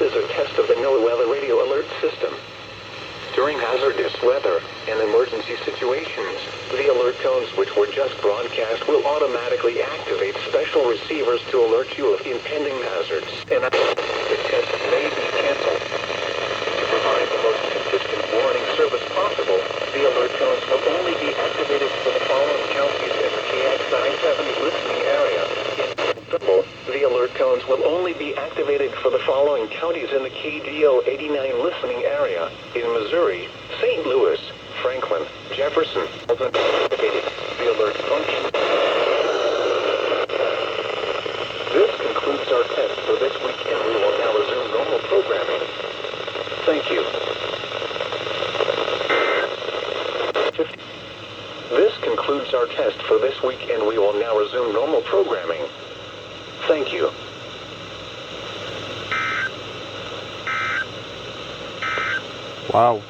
is a test of the NOAA radio alert system. During hazardous weather and emergency situations, the alert tones which were just broadcast will automatically activate special receivers to alert you of impending hazards, and the test may be canceled. To provide the most consistent warning service possible, the alert tones will only be activated for the following counties in the KXI70 listening area. The alert tones will only be activated for the following counties in the KDO89 listening area in Missouri, St. Louis, Franklin, Jefferson. The alert function. This concludes our test for this week, and we will now resume normal programming. Thank you. This concludes our test for this week, and we will now resume normal programming. Thank you. Wow.